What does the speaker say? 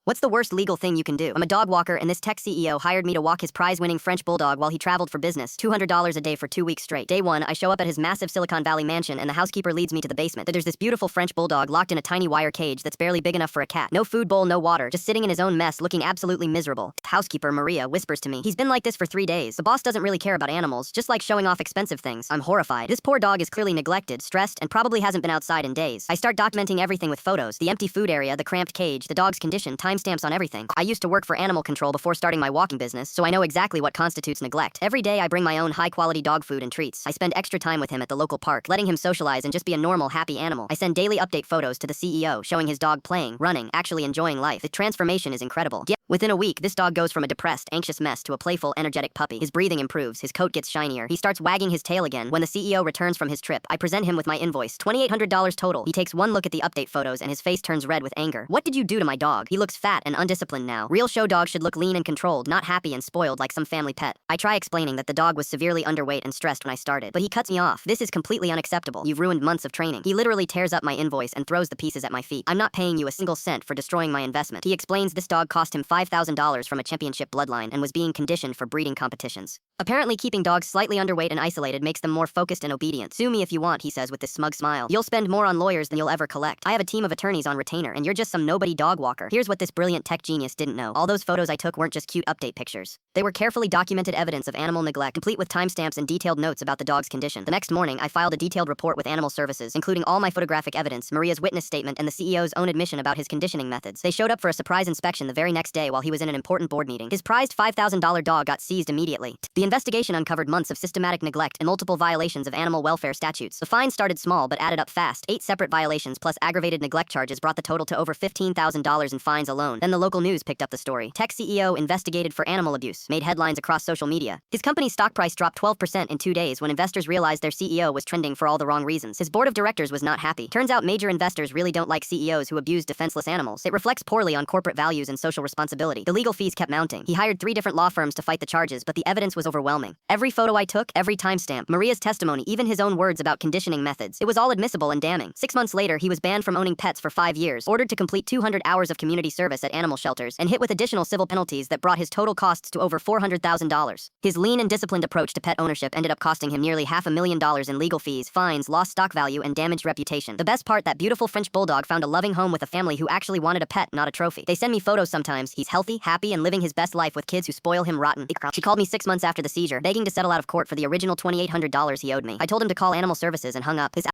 What's the worst legal thing you can do? I'm a dog walker, and this tech CEO hired me to walk his prize-winning French bulldog while he traveled for business. $200 a day for 2 weeks straight. Day 1, I show up at his massive Silicon Valley mansion, and the housekeeper leads me to the basement. There's this beautiful French bulldog locked in a tiny wire cage that's barely big enough for a cat. No food bowl, no water, just sitting in his own mess, looking absolutely miserable. Housekeeper Maria whispers to me, "He's been like this for 3 days. The boss doesn't really care about animals, just like showing off expensive things." I'm horrified. This poor dog is clearly neglected, stressed, and probably hasn't been outside in days. I start documenting everything with photos: the empty food area, the cramped cage, the dog's condition, timestamps on everything. I used to work for animal control before starting my walking business, so I know exactly what constitutes neglect. Every day I bring my own high-quality dog food and treats. I spend extra time with him at the local park, letting him socialize and just be a normal, happy animal. I send daily update photos to the CEO, showing his dog playing, running, actually enjoying life. The transformation is incredible. Yet, within a week, this dog goes from a depressed, anxious mess to a playful, energetic puppy. His breathing improves, his coat gets shinier, he starts wagging his tail again. When the CEO returns from his trip, I present him with my invoice, $2,800 total. He takes one look at the update photos and his face turns red with anger. What did you do to my dog? He looks fat and undisciplined now. Real show dogs should look lean and controlled, not happy and spoiled like some family pet. I try explaining that the dog was severely underweight and stressed when I started, but he cuts me off. "This is completely unacceptable. You've ruined months of training." He literally tears up my invoice and throws the pieces at my feet. "I'm not paying you a single cent for destroying my investment." He explains this dog cost him $5,000 from a championship bloodline and was being conditioned for breeding competitions. Apparently, keeping dogs slightly underweight and isolated makes them more focused and obedient. "Sue me if you want," he says with this smug smile. "You'll spend more on lawyers than you'll ever collect. I have a team of attorneys on retainer, and you're just some nobody dog walker." Here's what this brilliant tech genius didn't know. All those photos I took weren't just cute update pictures. They were carefully documented evidence of animal neglect, complete with timestamps and detailed notes about the dog's condition. The next morning, I filed a detailed report with Animal Services, including all my photographic evidence, Maria's witness statement, and the CEO's own admission about his conditioning methods. They showed up for a surprise inspection the very next day while he was in an important board meeting. His prized $5,000 dog got seized immediately. The investigation uncovered months of systematic neglect and multiple violations of animal welfare statutes. The fine started small but added up fast. 8 separate violations plus aggravated neglect charges brought the total to over $15,000 in fines alone. Then the local news picked up the story. Tech CEO investigated for animal abuse, made headlines across social media. His company's stock price dropped 12% in 2 days when investors realized their CEO was trending for all the wrong reasons. His board of directors was not happy. Turns out major investors really don't like CEOs who abuse defenseless animals. It reflects poorly on corporate values and social responsibility. The legal fees kept mounting. He hired 3 different law firms to fight the charges, but the evidence was overwhelming. Every photo I took, every timestamp, Maria's testimony, even his own words about conditioning methods. It was all admissible and damning. 6 months later, he was banned from owning pets for 5 years, ordered to complete 200 hours of community service at animal shelters, and hit with additional civil penalties that brought his total costs to over $400,000. His lean and disciplined approach to pet ownership ended up costing him nearly $500,000 in legal fees, fines, lost stock value, and damaged reputation. The best part, that beautiful French bulldog found a loving home with a family who actually wanted a pet, not a trophy. They send me photos sometimes. He's healthy, happy, and living his best life with kids who spoil him rotten. She called me 6 months after the seizure, begging to settle out of court for the original $2,800 he owed me. I told him to call Animal Services and hung up. His